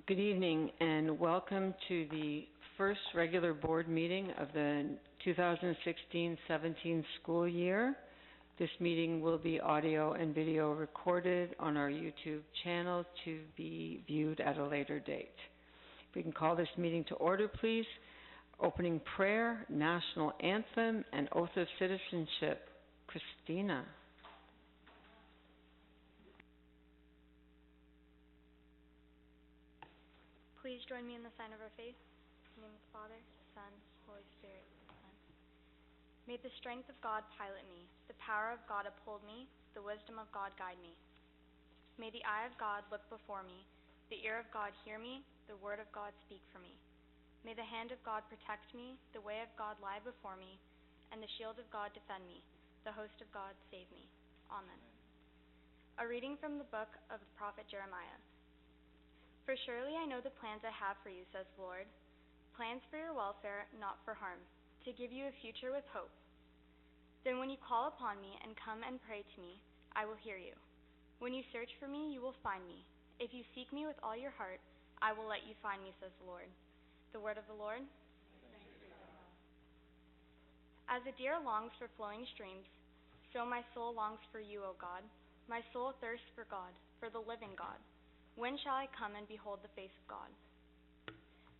Good evening and welcome to the first regular board meeting of the 2016-17 school year. This meeting will be audio and video recorded on our YouTube channel to be viewed at a later date. If we can call this meeting to order, please. Opening prayer, national anthem, and oath of citizenship. Christina. Please join me in the sign of our faith. In the name of the Father, Son, Holy Spirit. Amen. May the strength of God pilot me, the power of God uphold me, the wisdom of God guide me. May the eye of God look before me, the ear of God hear me, the word of God speak for me. May the hand of God protect me, the way of God lie before me, and the shield of God defend me, the host of God save me. Amen. A reading from the book of the prophet Jeremiah. For surely I know the plans I have for you, says the Lord, plans for your welfare, not for harm, to give you a future with hope. Then when you call upon me and come and pray to me, I will hear you. When you search for me, you will find me. If you seek me with all your heart, I will let you find me, says the Lord. The word of the Lord. As a deer longs for flowing streams, so my soul longs for you, O God. My soul thirsts for God, for the living God. When shall I come and behold the face of God?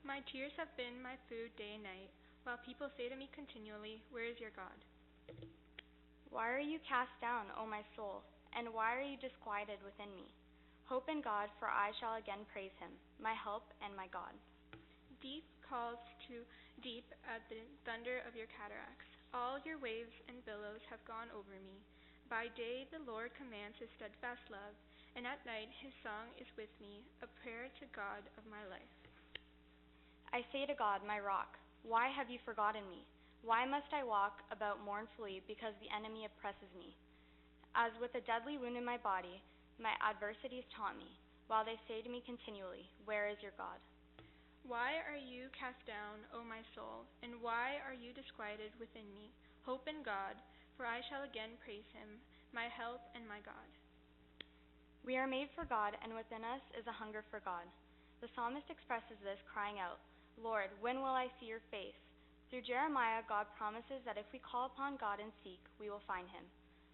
My tears have been my food day and night, while people say to me continually, where is your God? Why are you cast down, O my soul, and why are you disquieted within me? Hope in God, for I shall again praise him, my help and my God. Deep calls to deep at the thunder of your cataracts. All your waves and billows have gone over me. By day the Lord commands his steadfast love, and at night his song is with me, a prayer to God of my life. I say to God, my rock, why have you forgotten me? Why must I walk about mournfully because the enemy oppresses me? As with a deadly wound in my body, my adversities taunt me, while they say to me continually, where is your God? Why are you cast down, O my soul, and why are you disquieted within me? Hope in God, for I shall again praise him, my help and my God. We are made for God, and within us is a hunger for God. The psalmist expresses this, crying out, Lord, when will I see your face? Through Jeremiah, God promises that if we call upon God and seek, we will find him.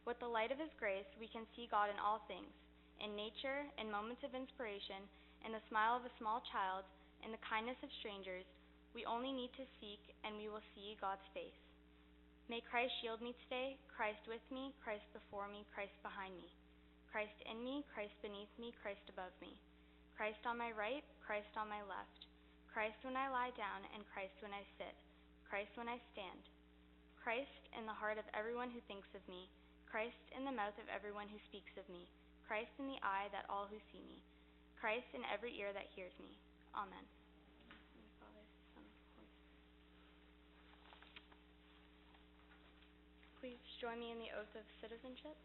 With the light of his grace, we can see God in all things, in nature, in moments of inspiration, in the smile of a small child, in the kindness of strangers. We only need to seek, and we will see God's face. May Christ shield me today, Christ with me, Christ before me, Christ behind me. Christ in me, Christ beneath me, Christ above me. Christ on my right, Christ on my left. Christ when I lie down, and Christ when I sit. Christ when I stand. Christ in the heart of everyone who thinks of me. Christ in the mouth of everyone who speaks of me. Christ in the eye that all who see me. Christ in every ear that hears me. Amen. Father, Son, Holy Spirit. Please join me in the oath of citizenship.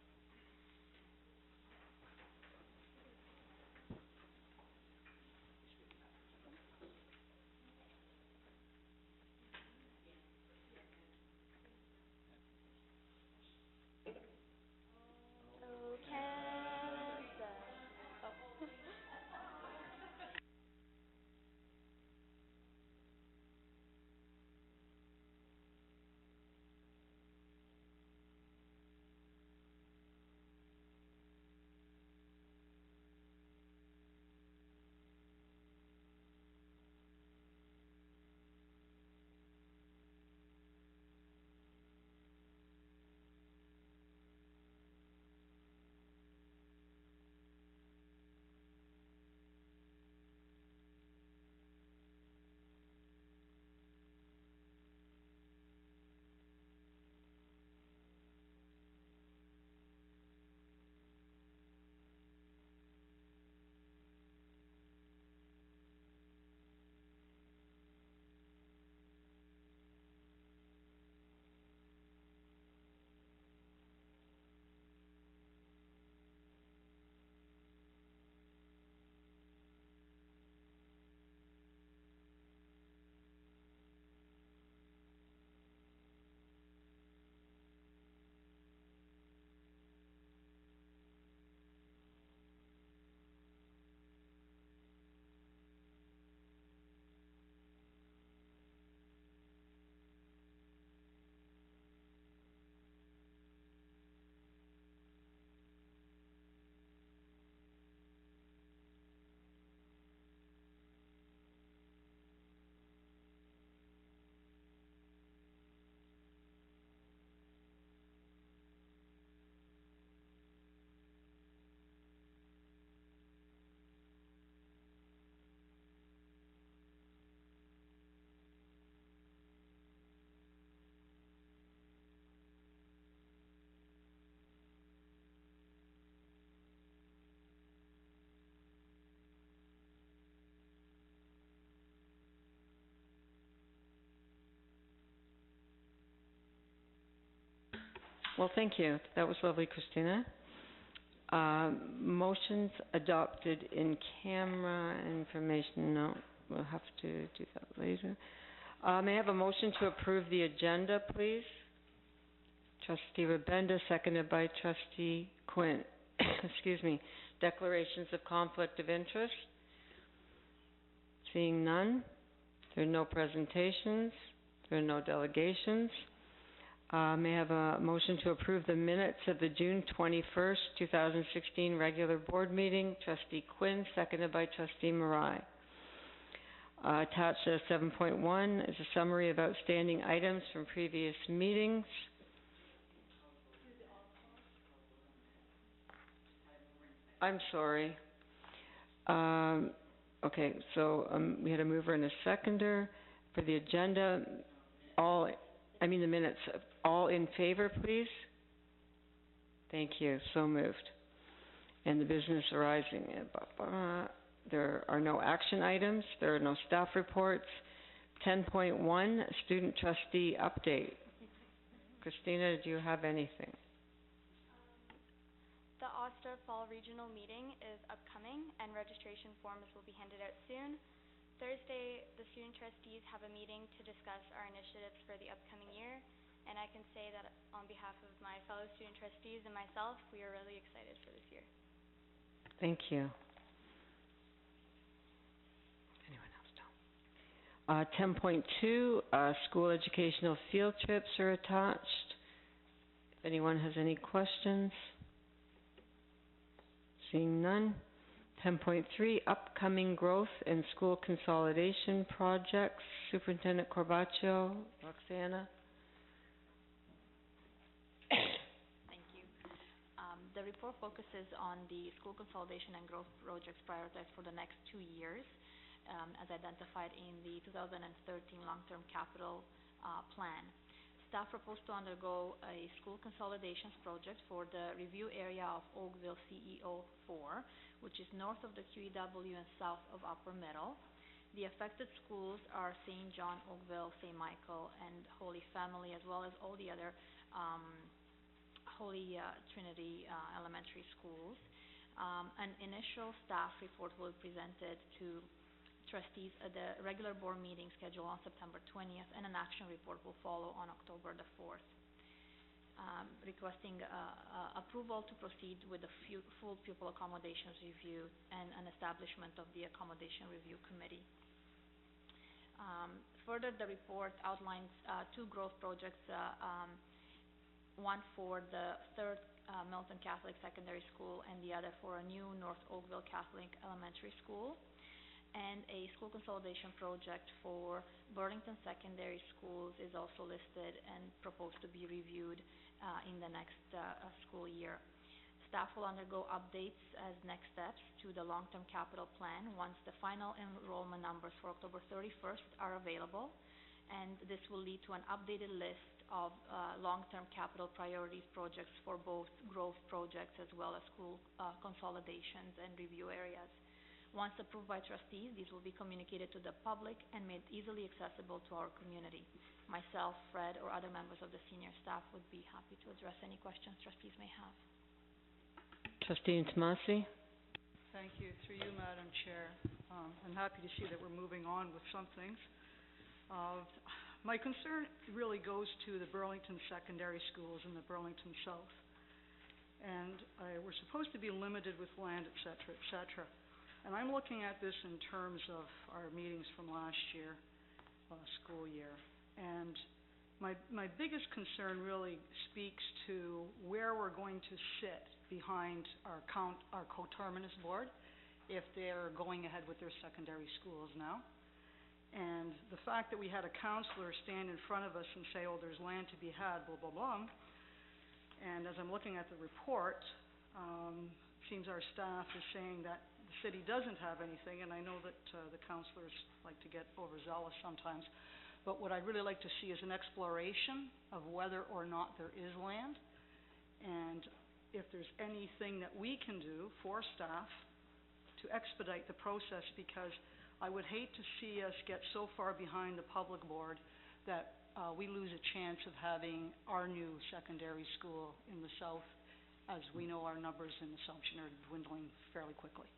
Well, thank you. That was lovely, Christina. Motions adopted in camera information. No, we'll have to do that later. May I have a motion to approve the agenda, please? Trustee Rabenda, seconded by Trustee Quinn. Excuse me. Declarations of conflict of interest. Seeing none. There are no presentations. There are no delegations. May I have a motion to approve the minutes of the June 21st, 2016 regular board meeting? Trustee Quinn, seconded by Trustee Marai. Attached to 7.1 is a summary of outstanding items from previous meetings. I'm sorry. Okay, so we had a mover and a seconder for the agenda. The minutes. All in favor, please? Thank you. So moved. And the business arising. There are no action items. There are no staff reports. 10.1, student trustee update. Christina, do you have anything? The Oster Fall Regional Meeting is upcoming, and registration forms will be handed out soon. Thursday, the student trustees have a meeting to discuss our initiatives for the upcoming year, and I can say that on behalf of my fellow student trustees and myself, we are really excited for this year. Thank you. Anyone else? 10.2, school educational field trips are attached. If anyone has any questions? Seeing none. 10.3, upcoming growth and school consolidation projects. Superintendent Corbaccio, Roxana. Thank you. The report focuses on the school consolidation and growth projects prioritized for the next 2 years, as identified in the 2013 long-term capital plan. Staff proposed to undergo a school consolidations project for the review area of Oakville CEO 4, which is north of the QEW and south of Upper Middle. The affected schools are St. John, Oakville, St. Michael, and Holy Family, as well as all the other Holy Trinity elementary schools. An initial staff report will be presented to trustees at the regular board meeting scheduled on September 20th, and an action report will follow on October the 4th. Requesting approval to proceed with the full pupil accommodations review and an establishment of the accommodation review committee. Further, the report outlines 2 growth projects, one for the 3rd Milton Catholic Secondary School and the other for a new North Oakville Catholic Elementary School, and a school consolidation project for Burlington Secondary Schools is also listed and proposed to be reviewed in the next school year. Staff will undergo updates as next steps to the long-term capital plan once the final enrollment numbers for October 31st are available, and this will lead to an updated list of long-term capital priorities projects for both growth projects as well as school consolidations and review areas. Once approved by trustees, these will be communicated to the public and made easily accessible to our community. Myself, Fred, or other members of the senior staff would be happy to address any questions trustees may have. Trustee Intomasi. Thank you. Through you, Madam Chair. I'm happy to see that we're moving on with some things. My concern really goes to the Burlington Secondary Schools and the Burlington South. And we're supposed to be limited with land, et cetera, et cetera. And I'm looking at this in terms of our meetings from last year, school year. And my biggest concern really speaks to where we're going to sit behind our coterminous board if they're going ahead with their secondary schools now. And the fact that we had a counselor stand in front of us and say, oh, there's land to be had, blah, blah, blah. And as I'm looking at the report, it seems our staff is saying that the city doesn't have anything, and I know that the councillors like to get overzealous sometimes, but what I'd really like to see is an exploration of whether or not there is land, and if there's anything that we can do for staff to expedite the process, because I would hate to see us get so far behind the public board that we lose a chance of having our new secondary school in the south, as we know our numbers in Assumption are dwindling fairly quickly.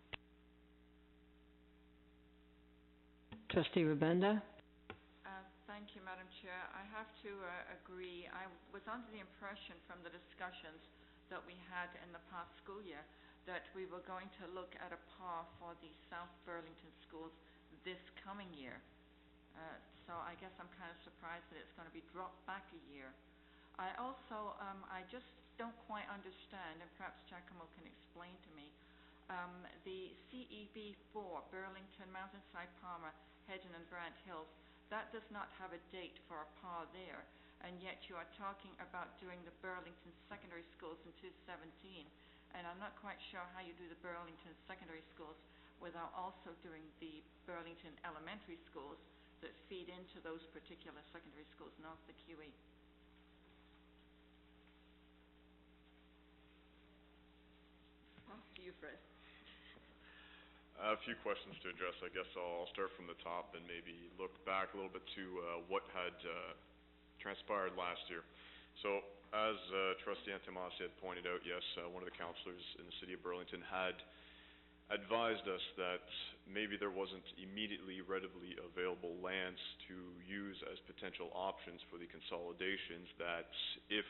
Trustee Rabenda? Thank you, Madam Chair. I have to agree. I was under the impression from the discussions that we had in the past school year that we were going to look at a PAR for the South Burlington schools this coming year. So I guess I'm kind of surprised that it's going to be dropped back a year. I also, I just don't quite understand, and perhaps Giacomo can explain to me, the CEB4, Burlington, Mountainside, Palmer, Hedden and Brant Hills, that does not have a date for a PAR there, and yet you are talking about doing the Burlington secondary schools in 2017, and I'm not quite sure how you do the Burlington secondary schools without also doing the Burlington elementary schools that feed into those particular secondary schools north of the QE. To you, Fred. A few questions to address. I guess I'll start from the top and maybe look back a little bit to what had transpired last year. So, as Trustee Antomasi had pointed out, yes, one of the councillors in the City of Burlington had advised us that maybe there wasn't immediately readily available lands to use as potential options for the consolidations, that if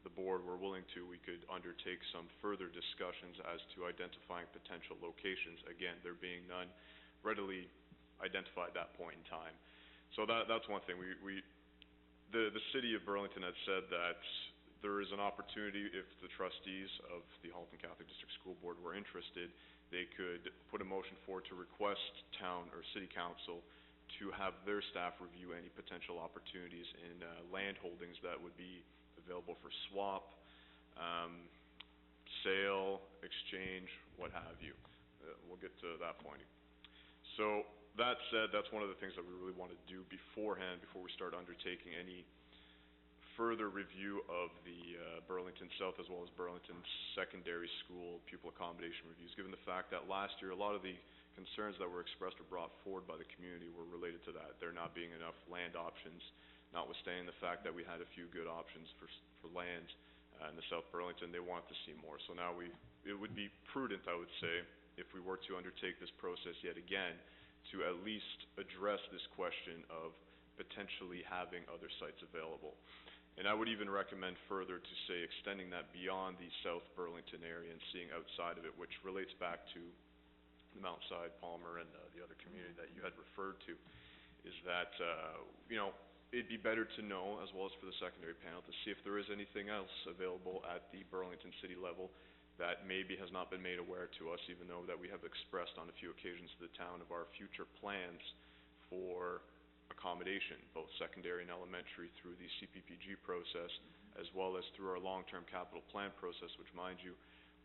the board were willing to, we could undertake some further discussions as to identifying potential locations. Again, there being none readily identified at that point in time. So that's one thing. The City of Burlington had said that there is an opportunity, if the trustees of the Halton Catholic District School Board were interested, they could put a motion forward to request town or city council to have their staff review any potential opportunities in land holdings that would be available for swap, sale, exchange, what have you. We'll get to that point. So that said, that's one of the things that we really want to do beforehand, before we start undertaking any further review of the Burlington South as well as Burlington Secondary School pupil accommodation reviews, given the fact that last year a lot of the concerns that were expressed or brought forward by the community were related to that. There not being enough land options, notwithstanding the fact that we had a few good options for land in the South Burlington. They wanted to see more. So now it would be prudent, I would say, if we were to undertake this process yet again, to at least address this question of potentially having other sites available. And I would even recommend further to say extending that beyond the South Burlington area and seeing outside of it, which relates back to the Mount Side, Palmer, and the other community that you had referred to, is that, it'd be better to know, as well as for the secondary panel, to see if there is anything else available at the Burlington city level that maybe has not been made aware to us, even though that we have expressed on a few occasions to the town of our future plans for accommodation, both secondary and elementary, through the CPPG process, as well as through our long-term capital plan process, which, mind you,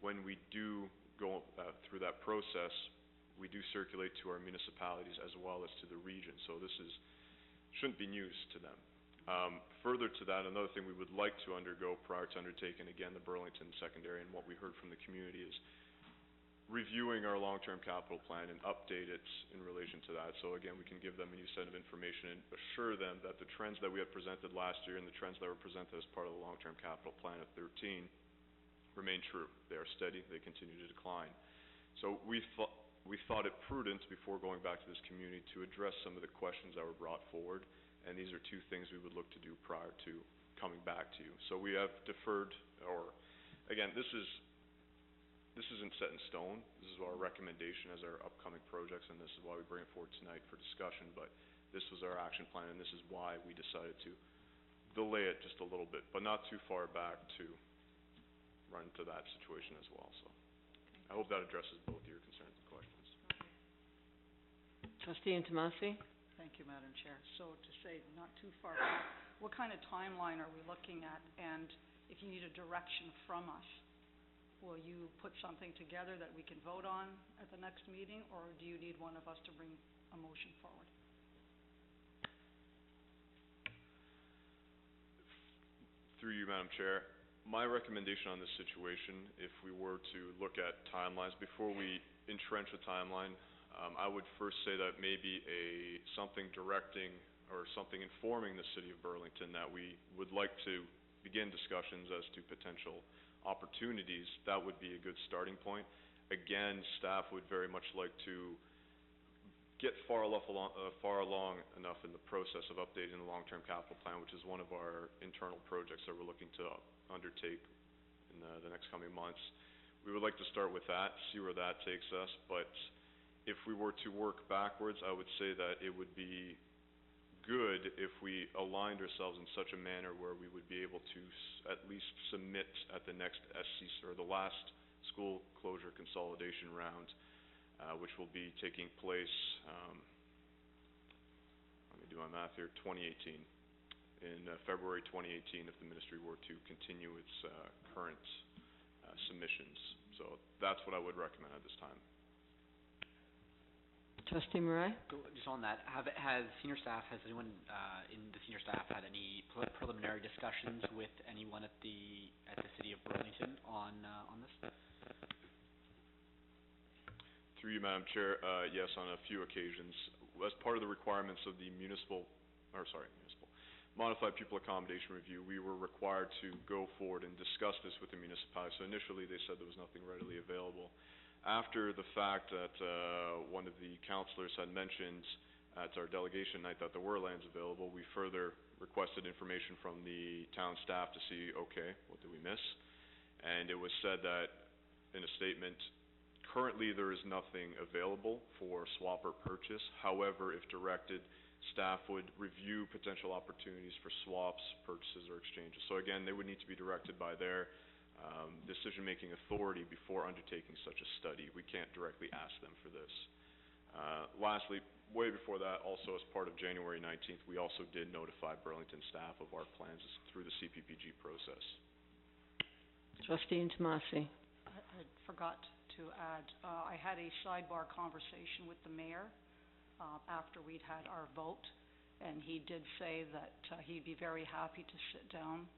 when we do go through that process, we do circulate to our municipalities as well as to the region. So this shouldn't be news to them. Further to that, another thing we would like to undergo prior to undertaking, again, the Burlington secondary, and what we heard from the community, is reviewing our long-term capital plan and update it in relation to that. So again, we can give them a new set of information and assure them that the trends that we had presented last year and the trends that were presented as part of the long-term capital plan of 13 remain true. They are steady, they continue to decline. So we thought it prudent, before going back to this community, to address some of the questions that were brought forward, and these are two things we would look to do prior to coming back to you. So we have deferred, or again, this isn't set in stone. This is our recommendation as our upcoming projects, and this is why we bring it forward tonight for discussion, but this was our action plan, and this is why we decided to delay it just a little bit, but not too far back to run into that situation as well. So I hope that addresses both your concerns and questions. Trustee Antomasi? Thank you, Madam Chair. So to say not too far back, what kind of timeline are we looking at? And if you need a direction from us, will you put something together that we can vote on at the next meeting, or do you need one of us to bring a motion forward? Through you, Madam Chair, my recommendation on this situation, if we were to look at timelines, before we entrench a timeline, I would first say that maybe something directing or something informing the City of Burlington that we would like to begin discussions as to potential opportunities, that would be a good starting point. Again, staff would very much like to get far along enough in the process of updating the long-term capital plan, which is one of our internal projects that we're looking to undertake in the next coming months. We would like to start with that, see where that takes us, but if we were to work backwards, I would say that it would be good if we aligned ourselves in such a manner where we would be able to at least submit at the next SC, or the last school closure consolidation round, which will be taking place, let me do my math here, 2018. In February 2018, if the ministry were to continue its current submissions. So that's what I would recommend at this time. Trustee Murray? Just on that, has anyone in the senior staff had any preliminary discussions with anyone at the City of Burlington on this? Through you, Madam Chair, yes, on a few occasions. As part of the requirements of the Modified Pupil Accommodation Review, we were required to go forward and discuss this with the municipality. So initially they said there was nothing readily available. After the fact that one of the councillors had mentioned at our delegation night that there were lands available, we further requested information from the town staff to see, okay, what did we miss? And it was said that in a statement, currently there is nothing available for swap or purchase. However, if directed, staff would review potential opportunities for swaps, purchases, or exchanges. So again, they would need to be directed by their decision-making authority before undertaking such a study. We can't directly ask them for this. Lastly, way before that, also as part of January 19th, we also did notify Burlington staff of our plans through the CPPG process. Trustee Intomasi? I forgot to add, I had a sidebar conversation with the mayor after we'd had our vote, and he did say that he'd be very happy to sit down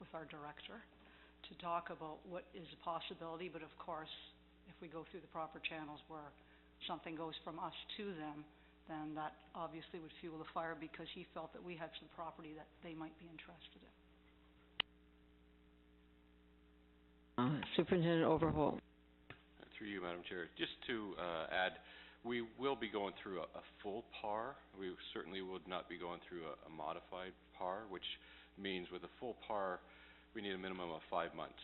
with our director to talk about what is a possibility, but of course, if we go through the proper channels where something goes from us to them, then that obviously would fuel the fire, because he felt that we had some property that they might be interested in. Superintendent Overholt. Through you, Madam Chair. Just to add, we will be going through a full PAR. We certainly would not be going through a modified PAR, which means with a full PAR, we need a minimum of 5 months,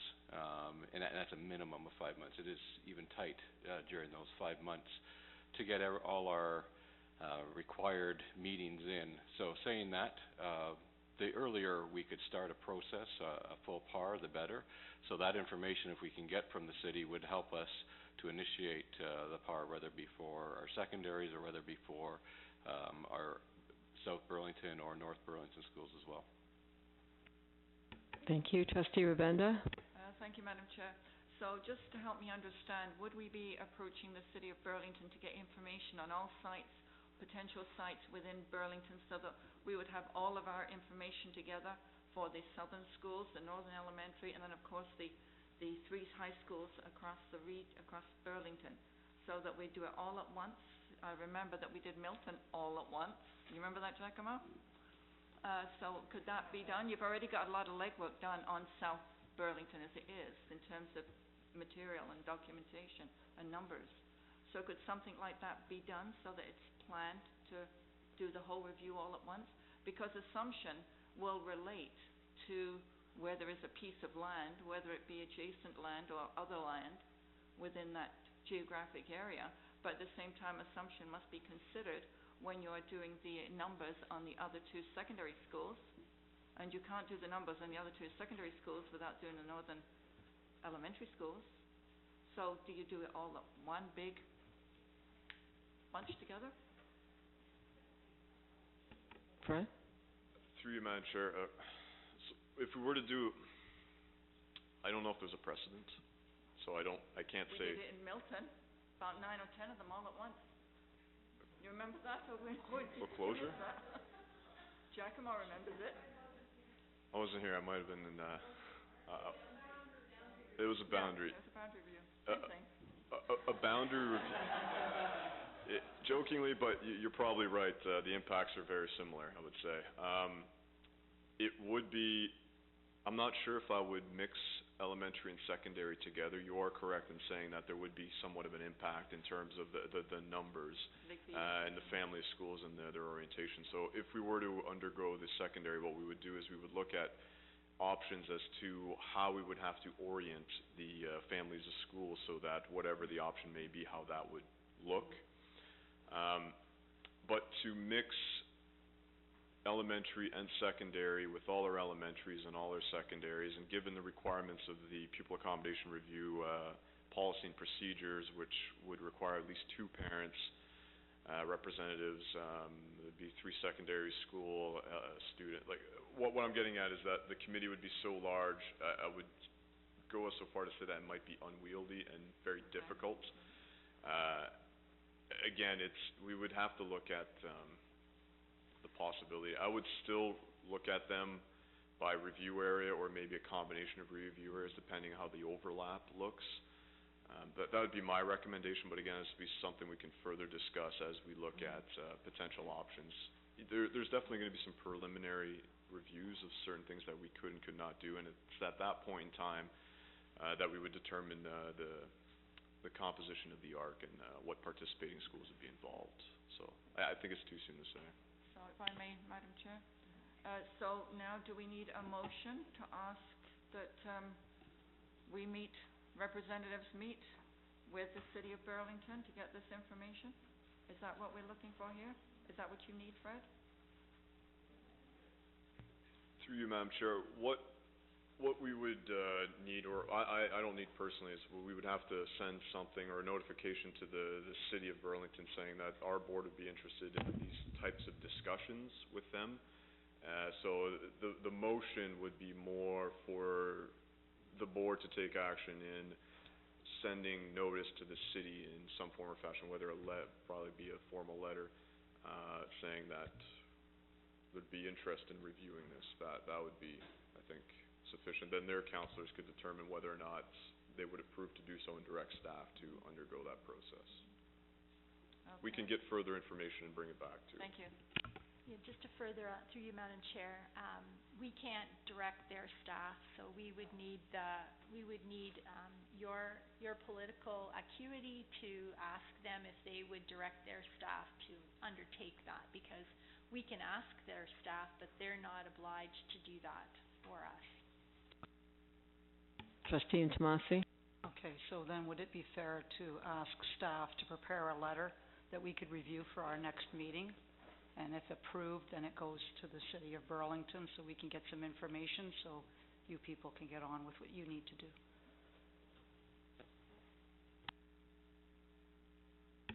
and that's a minimum of 5 months. It is even tight during those 5 months to get all our required meetings in. So saying that, the earlier we could start a process, a full PAR, the better. So that information, if we can get from the city, would help us to initiate the PAR, whether it be for our secondaries or whether it be for our South Burlington or North Burlington schools as well. Thank you. Trustee Rabenda? Thank you, Madam Chair. So just to help me understand, would we be approaching the City of Burlington to get information on all sites, potential sites within Burlington, so that we would have all of our information together for the southern schools, the northern elementary, and then of course the three high schools across Burlington, so that we do it all at once? I remember that we did Milton all at once. You remember that, Giacomo? So could that be done? You've already got a lot of legwork done on South Burlington as it is, in terms of material and documentation and numbers. So could something like that be done so that it's planned to do the whole review all at once? Because assumption will relate to where there is a piece of land, whether it be adjacent land or other land within that geographic area, but at the same time assumption must be considered when you're doing the numbers on the other two secondary schools, and you can't do the numbers on the other two secondary schools without doing the northern elementary schools. So do you do it all at one big bunch together? Fred? Through you, Madam Chair, so if we were to do, I don't know if there's a precedent, so I can't say. We did it in Milton, about 9 or 10 of them all at once. You remember that? Or closure? Giacomo remembers it. I wasn't here. I might have been in. It was a boundary. Yeah, it was a boundary review. Same thing. A boundary review. Jokingly, but you're probably right. The impacts are very similar, I would say. It would be, I'm not sure if I would mix elementary and secondary together. You are correct in saying that there would be somewhat of an impact in terms of the numbers and the family of schools and their orientation. So if we were to undergo the secondary, what we would do is we would look at options as to how we would have to orient the families of schools so that whatever the option may be, how that would look. But to mix elementary and secondary with all our elementaries and all our secondaries, and given the requirements of the pupil accommodation review policy and procedures, which would require at least 2 parents, representatives, there'd be 3 secondary school student. Like what I'm getting at is that the committee would be so large, I would go so far to say that it might be unwieldy and very difficult. Again, we would have to look at the possibility. I would still look at them by review area or maybe a combination of review areas depending how the overlap looks. That would be my recommendation, but again, this would be something we can further discuss as we look at potential options. There's definitely going to be some preliminary reviews of certain things that we could and could not do, and it's at that point in time that we would determine the composition of the ARC and what participating schools would be involved. So I think it's too soon to say. So if I may, Madam Chair, so now do we need a motion to ask that representatives meet with the City of Burlington to get this information? Is that what we're looking for here? Is that what you need, Fred? Through you, Madam Chair, what we would need, or I don't need personally, is we would have to send something or a notification to the City of Burlington saying that our board would be interested in these types of discussions with them. So the motion would be more for the board to take action in sending notice to the city in some form or fashion, whether probably be a formal letter saying that would be interested in reviewing this. That would be, I think, sufficient. Then their counselors could determine whether or not they would approve to do so and direct staff to undergo that process. Okay. We can get further information and bring it back to you. Thank you. Yeah, just to further, through you, Madam Chair, we can't direct their staff, so we would need your political acuity to ask them if they would direct their staff to undertake that, because we can ask their staff, but they're not obliged to do that for us. Trustee Intomasi? Okay, so then would it be fair to ask staff to prepare a letter that we could review for our next meeting? And if approved, then it goes to the City of Burlington so we can get some information so you people can get on with what you need to do.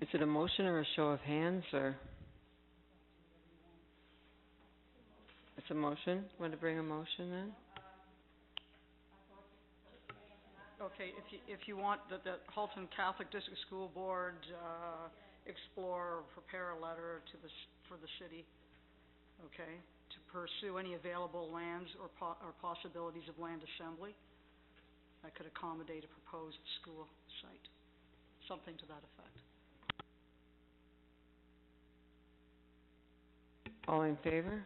Is it a motion or a show of hands, or? It's a motion? Want to bring a motion then? Okay, if you want the Halton Catholic District School Board explore or prepare a letter to for the city, okay, to pursue any available lands or possibilities of land assembly that could accommodate a proposed school site, something to that effect. All in favor?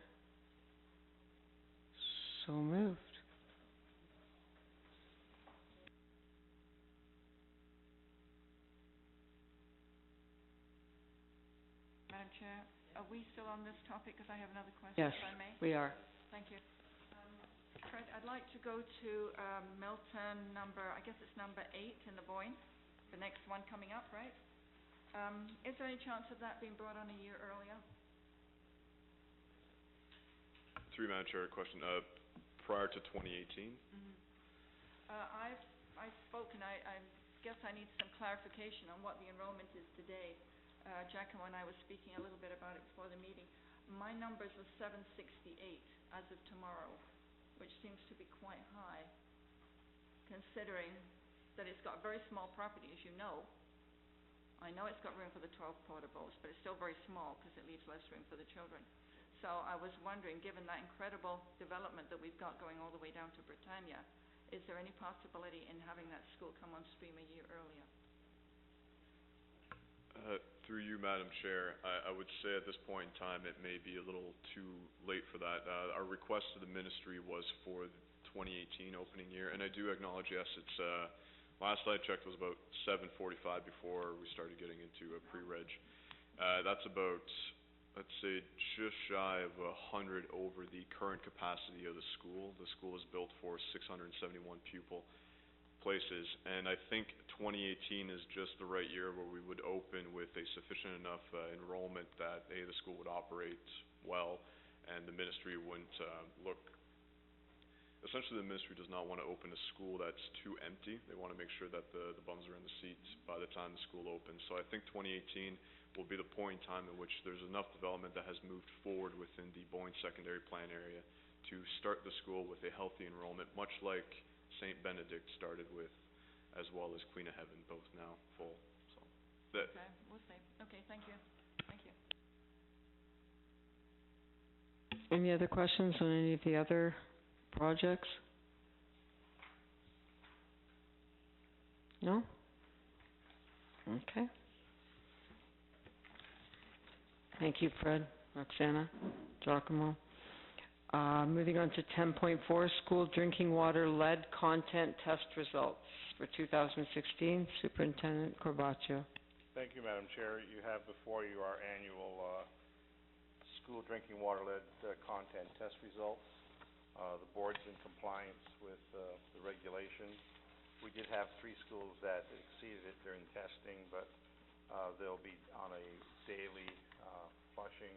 So moved. Madam Chair, are we still on this topic? Because I have another question, Yes, if I may. we are. Thank you. Fred, I'd like to go to Milton I guess it's number 8 in the Boyne, the next one coming up, right? Is there any chance of that being brought on a year earlier? Through you, Madam Chair, a question. Prior to 2018? I've spoken. I guess I need some clarification on what the enrollment is today. Jacko and I were speaking a little bit about it before the meeting. My numbers are 768 as of tomorrow, which seems to be quite high, considering that it's got a very small property, as you know. I know it's got room for the 12 portables, but it's still very small because it leaves less room for the children. So I was wondering, given that incredible development that we've got going all the way down to Britannia, is there any possibility in having that school come on stream a year earlier? Through you, Madam Chair, I would say at this point in time, it may be a little too late for that. Our request to the ministry was for the 2018 opening year, and I do acknowledge, yes, it's, last I checked was about 7:45 before we started getting into a pre-reg. That's about, let's say, just shy of 100 over the current capacity of the school. The school is built for 671 pupil places, and I think 2018 is just the right year where we would open with a sufficient enough enrollment that the school would operate well, and the ministry wouldn't look. Essentially, the ministry does not want to open a school that's too empty. They want to make sure that the bums are in the seats by the time the school opens. So I think 2018 will be the point in time in which there's enough development that has moved forward within the Boyne secondary plan area to start the school with a healthy enrollment, much like St. Benedict started with, as well as Queen of Heaven, both now full. So that. Okay, we'll see. Okay, thank you. Thank you. Any other questions on any of the other projects? No? Okay. Thank you, Fred, Roxana, Giacomo. Moving on to 10.4, school drinking water lead content test results for 2016. Superintendent Corbaccio. Thank you, Madam Chair. You have before you our annual school drinking water lead content test results. The board's in compliance with the regulation. We did have 3 schools that exceeded it during testing, but they'll be on a daily flushing,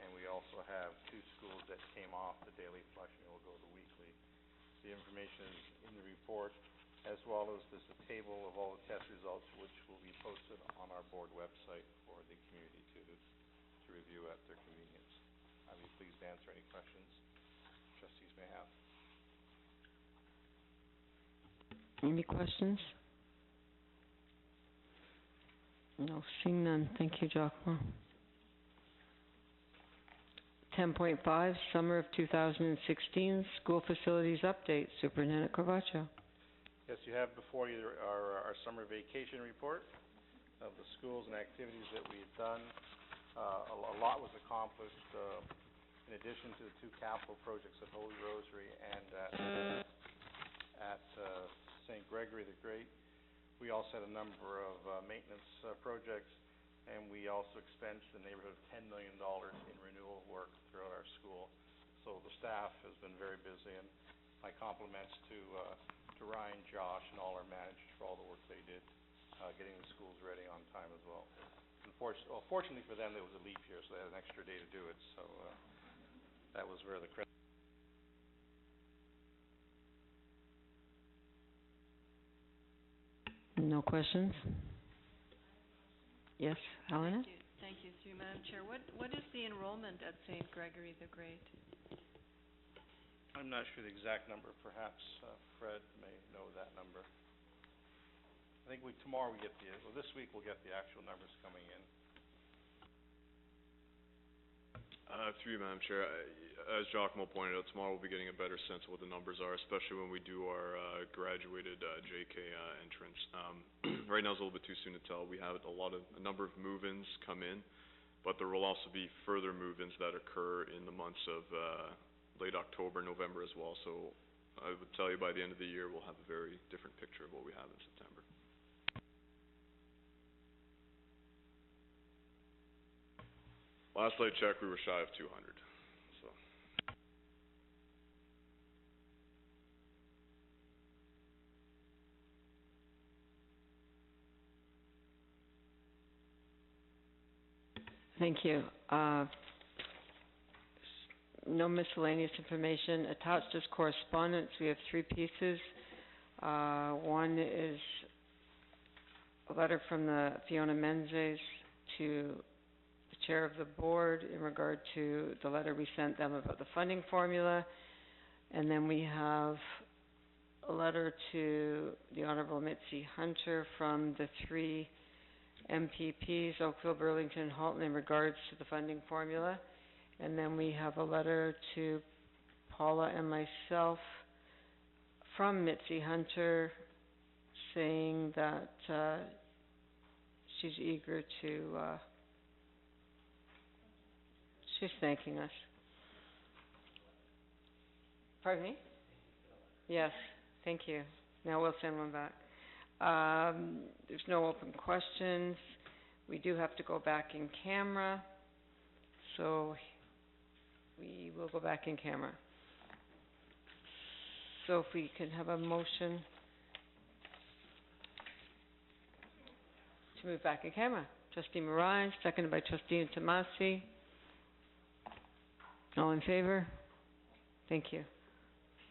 and we also have 2 schools that came off the daily flushing and will go to weekly. The information is in the report, as well as there's a table of all the test results, which will be posted on our board website for the community to review at their convenience. I'll be pleased to answer any questions trustees may have. Any questions? No, seeing none. Thank you, Giacomo. 10.5, Summer of 2016, School Facilities Update. Superintendent Corbaccio. Yes, you have before you our summer vacation report of the schools and activities that we've done. A lot was accomplished in addition to the 2 capital projects at Holy Rosary and at St. Gregory the Great. We also had a number of maintenance projects, and we also expensed the neighborhood of $10 million in renewal work throughout our school. So the staff has been very busy, and my compliments to Ryan, Josh, and all our managers for all the work they did getting the schools ready on time as well. Fortunately for them, it was a leap year, so they had an extra day to do it. So that was where the credit. No questions? Yes, Helena? Thank you, through Madam Chair. What is the enrollment at St. Gregory the Great? I'm not sure the exact number. Perhaps Fred may know that number. I think tomorrow we get this week we'll get the actual numbers coming in. Through you, Madam Chair, as Giacomo pointed out, tomorrow we'll be getting a better sense of what the numbers are, especially when we do our graduated JK entrance. Right now it's a little bit too soon to tell. We have a number of move-ins come in, but there will also be further move-ins that occur in the months of late October, November as well. So I would tell you by the end of the year we'll have a very different picture of what we have in September. Last I checked, we were shy of 200. So. Thank you. No miscellaneous information. Attached as correspondence, we have 3 pieces. One is a letter from the Fiona Menzies to the chair of the board in regard to the letter we sent them about the funding formula. And then we have a letter to the Honourable Mitzi Hunter from the 3 MPPs, Oakville, Burlington, Halton, in regards to the funding formula. And then we have a letter to Paula and myself from Mitzi Hunter saying that she's eager to, she's thanking us. Pardon me? Yes, thank you. Now we'll send one back. There's no open questions. We do have to go back in camera, so we will go back in camera. So if we can have a motion to move back in camera. Trustee Moran, seconded by Trustee Tomasi. All in favor? Thank you.